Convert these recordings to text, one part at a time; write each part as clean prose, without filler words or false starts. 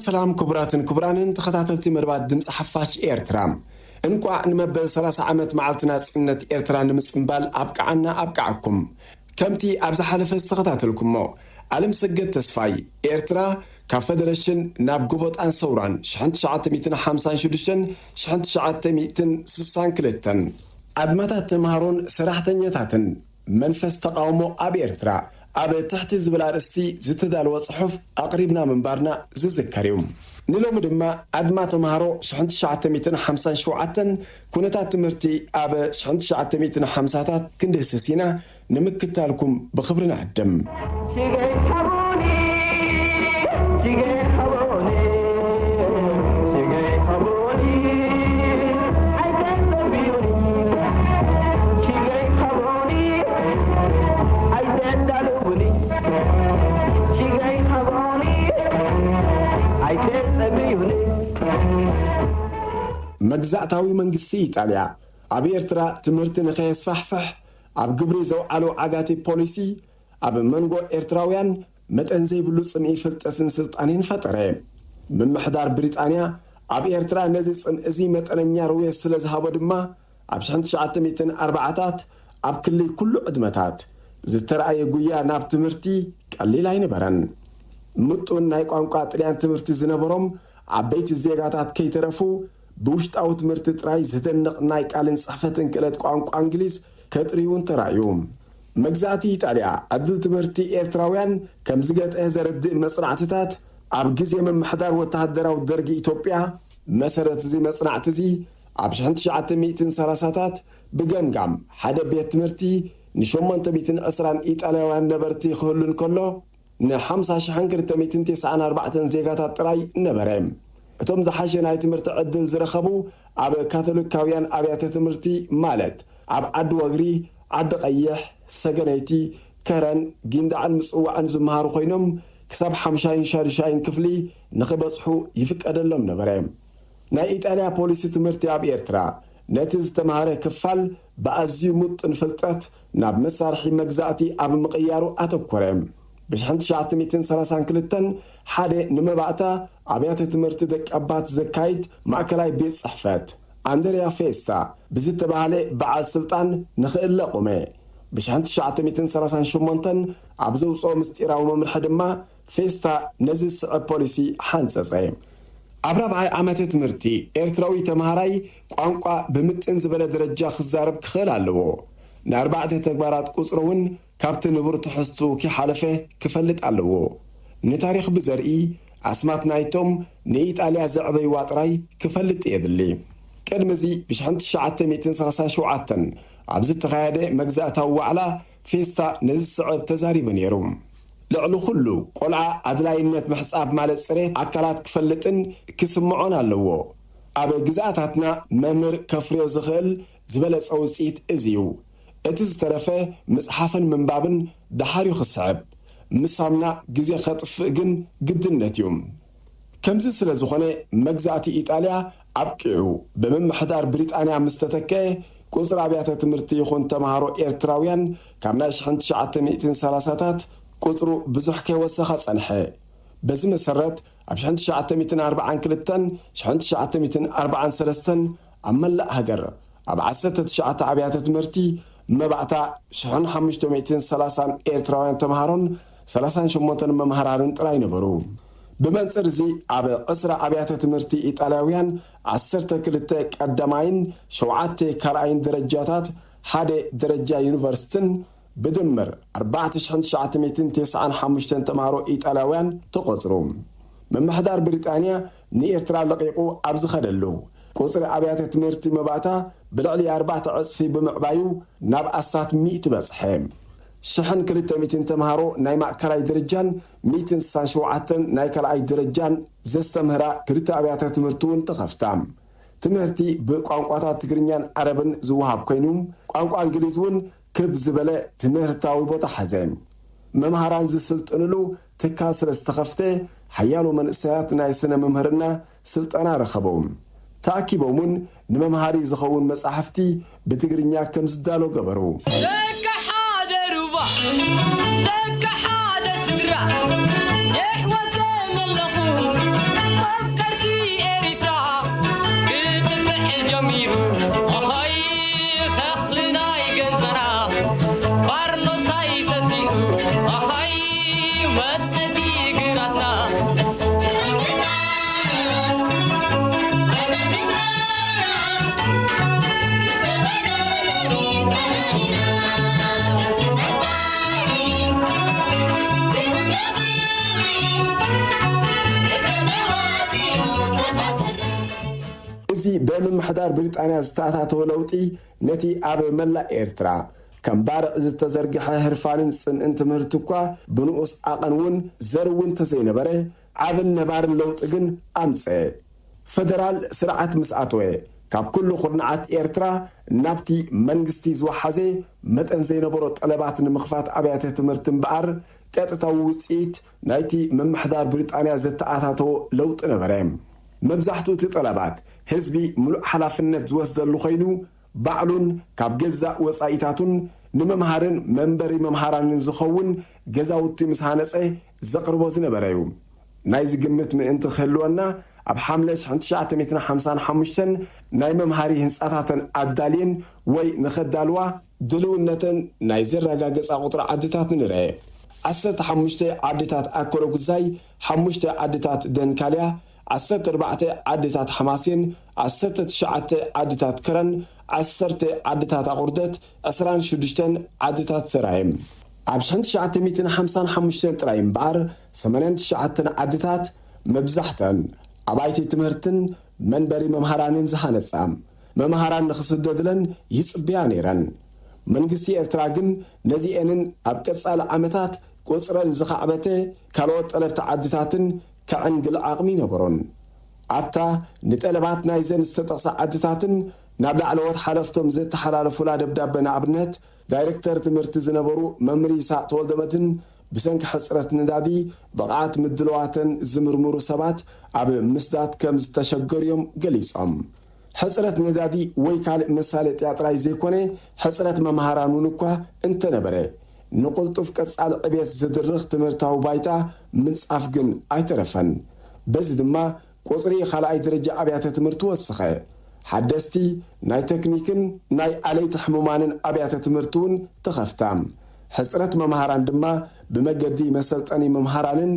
سلام كبراتن تخطاتلتي مربات دمص حفاش إيرترام انقع نمبل 30 عامت معلتنا صنت إيرتران نمسنبال أبقعكم كمتي أبز حلف استخطاتلكم علم سجد تسفاي إيرترا كفدرشن ناب قبط أنصوران شحنت شعات 256 شحنت شعات 262 أدمتات تمهرون سراحتنيتاتن منفس تقاومو أب إيرترا أب تحت زبلارستي زتدال وصحف أقربنا من بارنا زذكريوم نلوم دما أدمات مهارو شحنت شعات 257 كونتات تمرتي أب شحنت شعات 250 كندسسينا نمكتالكم بخبرنا عدم مجزعتاوي منجسي إيطاليا أب إيرترا تمرت نخيس فحفح أب قبري زوعلو عقاتي بوليسي أب منغو إيرتراويان متأنزي بلو صنعي فلتأثن سلطانين فترة من محدار بريطانيا أب إيرترا نزي صنعزي متأنيا روية سلزهابو دما أب شحنت شعاتميتن أربعتات أب كله عدمتات زترأي قويا ناب تمرتي قليل عين برن متون نايق أنقاط ليان تمرتي زنبرم عبيت الزيغاتات كي ترفو بوشت أو تمرت تراي زتنق نايك آلن صحفتن كلت قوانق أنجليز كتريون ترايوم مجزاتي إيطاليا عدل تمرتي إيرتراويان كمزقات إهزرد مصنعتتات عبقزي من محدار وتهدرا ودرق إيطوبيا مسارت زي مصنعتزي عبشحنت شعات 200 سراساتات بقنقام حدا بيت تمرتي نشومان تميتن أسران إيطاليوان نبرتي خلون كله نحمسا شحنكر تميتن 94 زيغاتات تراي نبرهم اتوم زحاشي ناي تمرت عدل زرخبو عب كاثوليكاويان ابيات تمرتي مالت عب عد وغري عد قيح سجنيتي كرن جندعن مصوعن زمهار خوينم كسب 50 شارشاين كفلي نخبصحو يفقدلهم نبرهم ناي إيطاليا بوليس تمرتي اب إيرترا نتز تمهاره كفال بأزي مطن فلطات ناب مسارحي مجزاتي اب مقيارو اتكورم بشحنت شعات 232 حدا نمبعتا عبيات تمرت دك أبات زكايت معكلاي بيت صحفات أندريا فيستا بزيت بحالي بعد سلطان نخيل لقومي بشحنت شعات 238 عبزو صو مستيرا وممر حدما فيستا نزل سعب بوليسي حانسا صيم عبرا بعي عامات تمرتي إيرتراوي تمهاراي قوانقوا بمتن زبالة درجة خزارب كخيل علوو ناربعة تكبارات قصرون كابتن نبور تحستو كي حالفه كفلت علوو نتاريخ بزرئي عسمات نايتوم نإيطاليا زعبي واطراي كفلت يدلي كلمزي بشحنت شعات 237 عبزت تخيادة مجزأتها وعلا فيستا نزل صعب تزاري بنيروم لعلو خلو قلعة عدلاينات محساب مال السريت عكالات كفلتن كسمعون اللوو أبا جزاتاتنا ممر كفريو زخل زبالة صوصيت ازيو اتز ترفه مصحفا من بابن دحاريو خصعب مسامنا جزي خطف جن جدنت يوم كمز سلازخانة مجزعتي إيطاليا عبقعو بمن محدار بريطانيا مستتكه قصر عبيات تمرتي يخون تمهارو إيرتراويان كامناش حنت شعات 200 سلاساتات قصرو بزحكي وسخة صنحي بزي مسرت عبشحنت شعات 240 كلتن شحنت شعات 243 عمال لا هجر عبعسة شعات عبيات تمرتي مبعتا شحن 530 إيرتراويان تمهارون 38 ممهرارن تراي نبرو بمنصر زي عب قصر عبيات تمرتي إيطالياويان 10 كلتا قدماين 7 كارعين درجاتات حدا درجة يونيفرستن بدمر 4995 تمهارو إيطالياويان تقصرو من محدار بريطانيا نيرترا لقيقو أبز خدلو قصر عبيات تمرتي مبعتا بلعلي 4 عصفي بمعبايو ناب أسات 100 بصحيم شحن كلتا 200 تمهارو ناي معكراي درجان 297 ناي كلاي درجان زستمهرا كلتا عبيات تمرتون تخفتام ትምህርቲ ብቋንቋታት ትግርኛን ዓረብን ዝወሃብ ኮይኑ ቋንቋ እንግሊዝውን ክብ ዝበለ ትምህርታዊ ቦታ ሐዘ መምሃራን ዝስልጥንሉ ትካል ስለ ዝተኸፍተ ሓያሎ መንእሰያት ናይ ስነ መምህርና ስልጠና ረኸበው ተኣኪቦምን ንመምሃሪ ዝኸውን መጻሕፍቲ ብትግርኛ ከም ዝዳሎ ገበሩ ደካ ሓደ ሩባ ደካ ሓደ ስድራ የሕወተ መለኹ መፍቀርቲ ኤሪትራ ክጥምዕ ጀሚሩ ኣኸይ ተኽልናይ ገንዘና ባርኖሳይ ተሲኡ ኣኸይ መስጠቲ ግራትና بمحضر بريطانيا ዝተኣታተወ ለውጢ ነቲ ኣብ መላእ ኤርትራ ከም ባርዕ ዝተዘርግሐ ህርፋንን ጽንዕን ትምህርቲ እኳ ብንኡስ ዓቐንውን ዘርውን ተዘይነበረ ዓብን ነባርን ለውጢ ግን ኣምፀ ፌደራል ስርዓት ምስኣተወ ካብ ኩሉ ኹርናዓት ኤርትራ ናብቲ መንግስቲ ዝወሓዘ መጠን ዘይነበሮ ጠለባት ንምኽፋት ኣብያተ ትምህርቲ እምበኣር ቀጥታዊ ውፅኢት ናይቲ መምሕዳር ብሪጣንያ ዝተኣታተወ ለውጢ ነበረ መብዛሕትኡ እቲ ጠለባት ህዝቢ ሙሉእ ሓላፍነት ዝወስደሉ ኮይኑ ባዕሉን ካብ ገዛእ ወጻኢታቱን ንመምሃርን መንበሪ መምሃራንን ዝኸውን ገዛውቲ ምስ ሃነፀ ዘቕርቦ ዝነበረ እዩ ናይ ዝግምት ምእንቲ ክህልወና ኣብ ሓምለ 1955 ናይ መምሃሪ ህንጻታትን ኣዳልየን ወይ ንኸዳልዋ ድልውነትን ናይ ዘረጋገጻ ቁጥሪ ዓድታት ንርአ 15 ዓድታት ኣኮሎ ጉዛይ 5 ዓድታት ደንካልያ 14 ዓድታት ሓማስን 19 ዓድታት ከረን 10 ዓድታት ኣቁርደት 26 ዓድታት ሰራይም ኣብ 1955 ጥራይ እምበኣር 89 ዓድታት መብዛሕተን ኣባይቲ ትምህርትን መንበሪ መምሃራንን ዝሃነጻ መምሃራን ንኽስደድለን ይጽብያ ነይረን መንግስቲ ኤርትራ ግን ነዚአንን ኣብ ቀጻሊ ዓመታት ቁጽረን ዝኸዕበተ ካልኦት ጠለብቲ ዓድታትን ከዕንግል ዓቕሚ ነበሮን ኣብታ ንጠለባት ናይ ዘን ዝተጠቕሳ ዓድታትን ናብ ላዕለዎት ሓለፍቶም ዘተሓላለፉላ ደብዳቤ ንኣብነት ዳይሬክተር ትምህርቲ ዝነበሩ መምሪ ይስሐቅ ተወልደመትን ብሰንኪ ሕፅረት ነዳዲ ብቕዓት ምድለዋተን ዝምርምሩ ሰባት ኣብ ምስዳት ከም ዝተሸገርዮም ገሊፆም ሕፅረት ነዳዲ ወይ ካልእ መሳለጢ ጥራይ ዘይኮነ ሕፅረት መምሃራኑን እኳ እንተነበረ ንቁልጡፍ ቀጻሊ ዕብየት ዝድርኽ ትምህርታዊ ባይታ ምንጻፍ ግን ኣይተረፈን በዚ ድማ ቁጽሪ ካልኣይ ደረጃ ኣብያተ ትምህርቲ ወሰኸ ሓደስቲ ናይ ቴክኒክን ናይ ኣለይቲ ሕሙማንን ኣብያተ ትምህርቲውን ተኸፍታ ሕፅረት መምሃራን ድማ ብመገዲ መሰልጠኒ መምሃራንን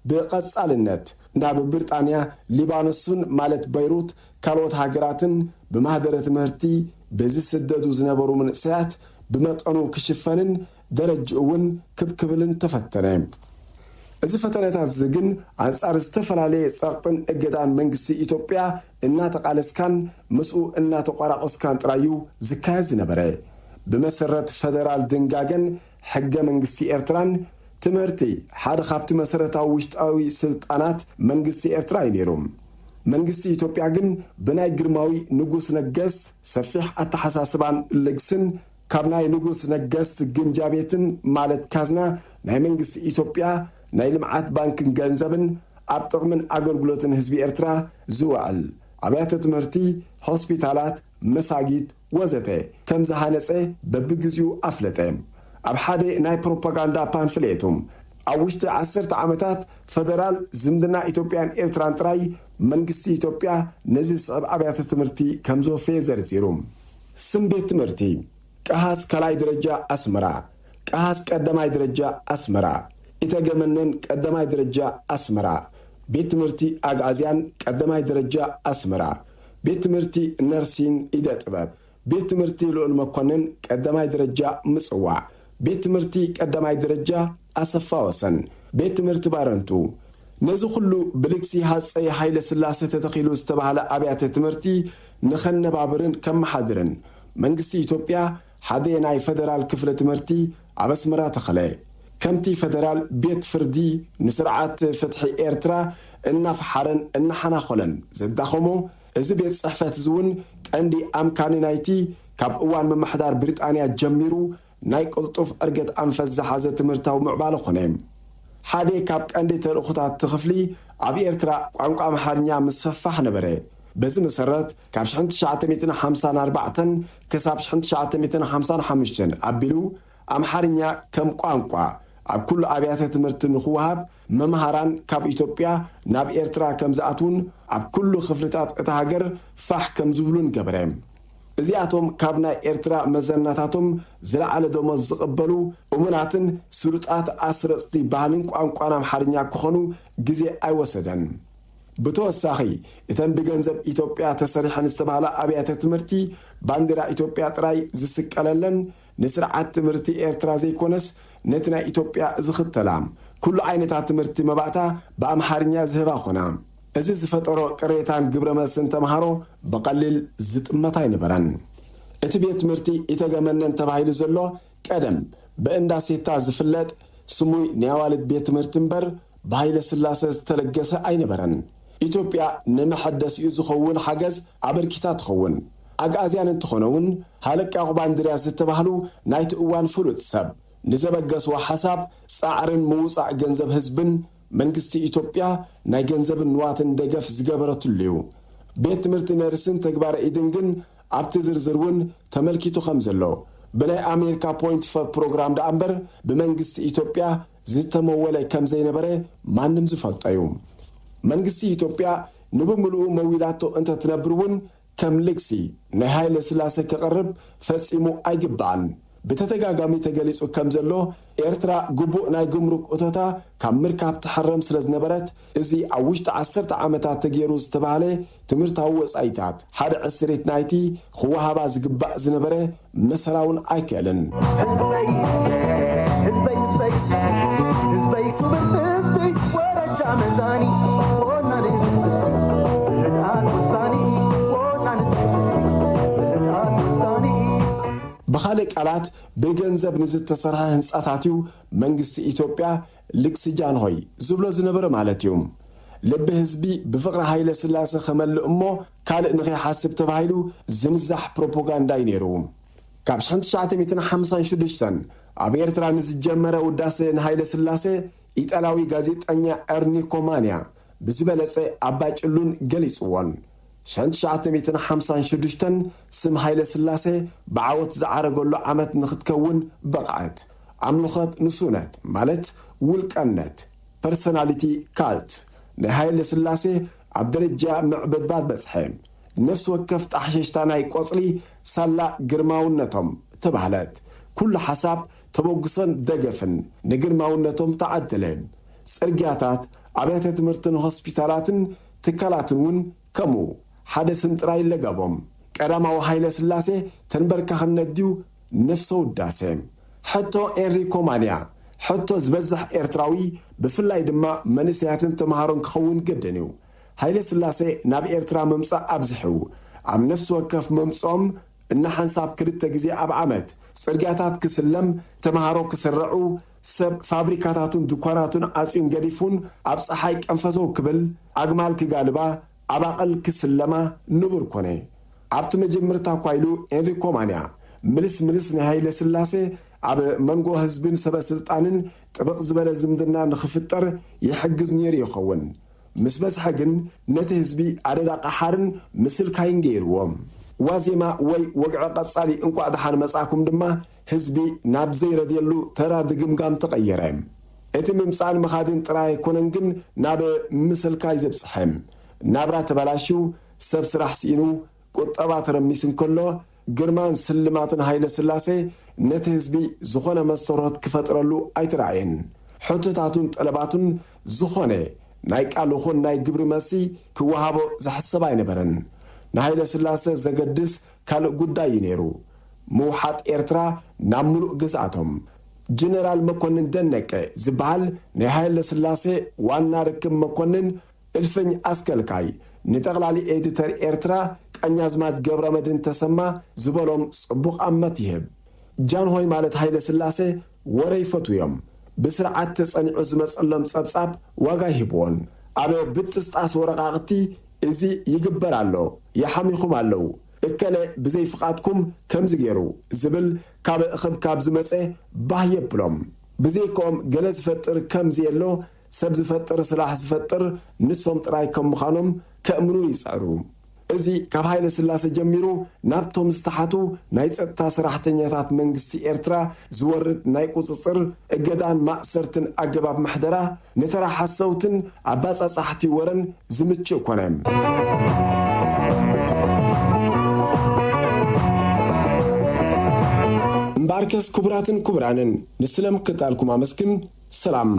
ብቐጻልነት ናብ ብሪጣንያ ሊባኖስን ማለት በይሩት ካልኦት ሃገራትን ብማህደረ ትምህርቲ ብዝስደዱ ዝነበሩ መንእሰያት ብመጠኑ ክሽፈንን ደረጅኡውን ክብክብልን ተፈተነ እዚ ፈተነታት ዝግን አንጻር ዝተፈላለየ ጸቕጥን እገዳን መንግስቲ ኢትዮጵያ እናተቃለስካን ምስኡ እናተቋራቆስካን ጥራዩ ዝካየድ ዝነበረ ብመሰረት ፌደራል ድንጋገን ሕገ መንግስቲ ኤርትራን ትምህርቲ ሓደ ካብቲ መሰረታዊ ውሽጣዊ ስልጣናት መንግስቲ ኤርትራ ይነይሮም መንግስቲ ኢትዮጵያ ግን ብናይ ግርማዊ ንጉስ ነገስት ሰፊሕ ኣተሓሳስባን ልግስን ካብ ናይ ንጉስ ነገስት ግምጃቤትን ማለት ካዝና ናይ መንግስቲ ኢትዮጵያ ናይ ልምዓት ባንክን ገንዘብን ኣብ ጥቕምን ኣገልግሎትን ህዝቢ ኤርትራ ዝውዕል ኣብያተ ትምህርቲ ሆስፒታላት መሳጊድ ወዘተ ከም ዝሃነፀ በብግዚኡ ኣፍለጠ ኣብ ሓደ ናይ ፕሮፓጋንዳ ፓንፍሌቱም ኣብ ውሽጢ 10 ዓመታት ፌደራል ዝምድና ኢትዮጵያን ኤርትራን ጥራይ መንግስቲ ኢትዮጵያ ነዚ ስዕብ ኣብያተ ትምህርቲ ከም ዘወፈየ ዘርዚሩ ስም ቤት ትምህርቲ ቀሃስ ካልኣይ ደረጃ ኣስመራ ቀሃስ ቀዳማይ ደረጃ ኣስመራ ኢተገመነን ቀዳማይ ደረጃ ኣስመራ ቤት ትምህርቲ ኣግዓዝያን ቀዳማይ ደረጃ ኣስመራ ቤት ትምህርቲ ነርሲንግ ኢደ ጥበብ ቤት ትምህርቲ ልዑል መኮንን ቀዳማይ ደረጃ ምጽዋዕ ቤት ትምህርቲ ቀዳማይ ደረጃ ኣሰፋ ወሰን ቤት ትምህርቲ ባረንቱ ነዚ ሁሉ ብልክሲ ሃፀይ ሃይለ ስላሴ ተተኺሉ ዝተባሃለ ኣብያተ ትምህርቲ ንኸነባብርን ከመሓድርን መንግስቲ ኢትዮጵያ ሓደ ናይ ፌደራል ክፍለ ትምህርቲ ኣብ ኣስመራ ተኸለ ከምቲ ፌደራል ቤት ፍርዲ ንስርዓት ፍትሒ ኤርትራ እናፈሓረን እናሓናኸለን ዘዳኸሞ እዚ ቤት ጽሕፈት ዝውን ቀንዲ ኣምካኒ ናይቲ ካብ እዋን መማሕዳር ብሪጣንያ ጀሚሩ ናይ ቅልጡፍ ዕርገት ኣንፈት ዝሓዘ ትምህርታዊ ምዕባለ ኾነ። ሓደ ካብ ቀንዲ ተልእኾታት ትኽፍሊ ኣብ ኤርትራ ቋንቋ ኣምሓርኛ ምስፍፋሕ ነበረ። በዚ መሰረት ካብ 1954 ክሳብ 1955 ኣቢሉ ኣምሓርኛ ከም ቋንቋ ኣብ ኩሉ ኣብያተ ትምህርቲ ንኽወሃብ መምሃራን ካብ ኢትዮጵያ ናብ ኤርትራ ከም ዝኣትውን ኣብ ኩሉ ክፍልታት እታ ሃገር ፋሕ ከም ዝብሉን ገበረ። እዚኣቶም ካብ ናይ ኤርትራ መዘናታቶም ዝለዓለ ደሞዝ ዝቕበሉ እሙናትን ስሉጣት ኣስረፅቲ ባህልን ቋንቋን ኣምሓርኛ ክኾኑ ግዜ ኣይወሰደን። ብተወሳኺ እተን ብገንዘብ ኢትዮጵያ ተሰሪሐን ዝተባህላ ኣብያተ ትምህርቲ ባንዲራ ኢትዮጵያ ጥራይ ዝስቀለለን ንስርዓት ትምህርቲ ኤርትራ ዘይኮነስ ነቲ ናይ ኢትዮጵያ ዝኽተላ ኩሉ ዓይነታት ትምህርቲ መባእታ ብኣምሓርኛ ዝህባ ኾና። እዚ ዝፈጠሮ ቅሬታን ግብረ መልስን ተምሃሮ በቐሊል ዝጥመት ኣይነበረን። እቲ ቤት ትምህርቲ ኢተገመነን ተባሂሉ ዘሎ ቀደም ብእንዳ ሴታ ዝፍለጥ ስሙይ ናይ ኣዋልድ ቤት ትምህርቲ እምበር ብሃይለ ስላሴ ዝተለገሰ ኣይነበረን። ኢትዮጵያ ንመሐደሲኡ ዝኸውን ሓገዝ ኣበርኪታ ትኸውን። ኣጋእዝያን እንትኾነውን ሃለቃ ባንዴራ ዝተባህሉ ናይቲ እዋን ፍሉጥ ሰብ ንዘበገስዎ ሓሳብ ጻዕርን ምውፃእ ገንዘብ ህዝብን መንግስቲ ኢትዮጵያ ናይ ገንዘብን ንዋትን ደገፍ ዝገበረትሉ እዩ። ቤት ትምህርቲ ነርስን ተግባር ኢድን ግን ኣብቲ ዝርዝር እውን ተመልኪቱ ከም ዘሎ ብናይ ኣሜሪካ ፖይንት ፎር ፕሮግራም ዳ እምበር ብመንግስቲ ኢትዮጵያ ዝተመወለ ከም ዘይነበረ ማንም ዝፈልጦ እዩ። መንግስቲ ኢትዮጵያ ንብምልኡ መዊላቶ እንተትነብር እውን ከም ልግሲ ናይ ሃይለ ስላሴ ክቐርብ ፈጺሙ ኣይግባእን። ብተደጋጋሚ ተገሊጹ ከም ዘሎ ኤርትራ ግቡእ ናይ ግምሩክ እቶታ ካብ ምርካብ ትሐረም ስለ ዝነበረት እዚ ኣብ ውሽጢ 10 ዓመታት ተገይሩ ዝተባህለ ትምህርታዊ ወጻኢታት ሓደ ዕስሪት ናይቲ ክወሃባ ዝግባእ ዝነበረ መሰላውን ኣይክእልን። بخالق قالات بگنزب نزتسرح هنساتاتيو منگست ኢትዮጵያ ልክስ ጃንሆይ ዝብሎ ዝነበረ ማለትዩም ልብ ህዝቢ ብፍቅሪ ሃይለ ስላሴ ከመል እሞ ካልእ ንኸ ሓስብ ተባሂሉ ዝንዛሕ ፕሮፓጋንዳ ይነሩ ካብ 1956 ኣብ ኤርትራ ንዝጀመረ ውዳሴ ንሃይለ ስላሴ ኢጣሊያዊ ጋዜጠኛ ኤርኒኮ ማንያ ብዝበለጸ ኣባጭሉን ገሊጽዎን 1956 ስም ሃይለ ስላሴ بعوت زعرقلو عمت نختكون بقعت عملخت نسونت مالت ولقنت personality cult نهايل سلاسي عبدالجا معبد باد بسحيم نفس وكفت أحششتانا يقوصلي سالا قرماونتهم تبهلت كل حساب تبوغسن دقفن نقرماونتهم تعدلين سرقاتات عبيتت مرتن هوسبيتالاتن تكالاتنون كمو حدثن تراي لقابهم ቀዳማዊ ሃይለ ስላሴ ተንበርካ ከነዲው ነፍሰው ዳሰም ሕቶ ኤንሪኮ ማንያ ሕቶ ዝበዝሕ ኤርትራዊ ብፍላይ ድማ መንስያትን ተማሃሮን ክኸውን ገደኒው ሃይለ ስላሴ ናብ ኤርትራ መምጻእ ኣብዝሕው ኣብ ነፍስ ወከፍ መምጾም እና ሓንሳብ ክልተ ግዜ ኣብ ዓመት ጽርግያታት ክስለም ተማሃሮ ክስርዑ ሰብ ፋብሪካታቱን ዱኳናቱን አጽዩን ገዲፉን ኣብ ፀሓይ ቀንፈዘው ክብል አግማል ክጋልባ አባቀል ክስለማ ንቡር ኮነ ኣብቲ መጀመርታ ኳይሉ ኤንሪኮ ማንያ ምልስ ንሃይለ ስላሴ ኣብ መንጎ ህዝብን ሰበስልጣንን ጥብቅ ዝበለ ዝምድና ንኽፍጠር ይሕግዝ ነይሩ ይኸውን ምስ በዝሐ ግን ነቲ ህዝቢ ኣደዳ ቀሓርን ምስል ካይን ገይርዎም ዋዜማ ወይ ወግዐ ቀጻሊ እንኳ ድሓን መጻኩም ድማ ህዝቢ ናብ ዘይረድየሉ ተራ ድግምጋም ተቀየረ እቲ ምምጻን መኻድን ጥራይ ኮነን ግን ናብ ምስል ካይ ዘብጽሐም ናብራ ተበላሽው ሰብ ስራሕ ሲኑ ቁጠባ ተረሚስን ከሎ ግርማን ስልማትን ሃይለ ስላሴ ነቲ ህዝቢ ዝኾነ መስተሮት ክፈጥረሉ ኣይትራእየን ሕቶታቱን ጠለባቱን ዝኾነ ናይ ቃል ኹን ናይ ግብሪ መሲ ክወሃቦ ዝሕሰብ ኣይነበረን ንሃይለ ስላሴ ዘገድስ ካልእ ጉዳይ ነይሩ ምውሓጥ ኤርትራ ናብ ሙሉእ ግዝኣቶም ጀነራል መኮንን ደነቀ ዝበሃል ናይ ሃይለ ስላሴ ዋና ርክብ መኮንን እልፍኝ አስከልካይ ንጠቅላሊ ኤዲተር ኤርትራ ቀኛዝማት ገብረ መድህን ተሰማ ዝበሎም ጽቡቕ ኣመት ይህብ ጃንሆይ ማለት ሃይለ ስላሴ ወረይ ፈትዮም ብስርዓት ተጸኒዑ ዝመጸሎም ጸብጻብ ዋጋ ይህብዎን ኣብ ብጥስጣስ ወረቃቕቲ እዚ ይግበር ኣሎ يحميكم አለው እከለ ብዘይ ፍቃድኩም ከም ዝገሩ ዝብል ካብ እኽብ ካብ ዝመፀ ባህየብሎም ብዘይኮም ገለ ዝፈጥር ከም ዘየሎ ሰብ ዝፈጥር ስራሕ ዝፈጥር ንሶም ጥራይ ከም ምዃኖም ከእምኑ ይጻሩ እዚ ካብ ኃይለ ስላሴ ጀሚሩ ናብቶም ዝተሓቱ ናይ ጸጥታ ሰራሕተኛታት መንግስቲ ኤርትራ ዝወርድ ናይ ቁጽጽር እገዳን ማእሰርትን አገባብ ማሕደራ ነተራ ሓሰውትን አባጻጻሕቲ ወረን ዝምችእ ኮነም مباركس كبراتن كبرانن نسلم كتالكم أمسكن سلام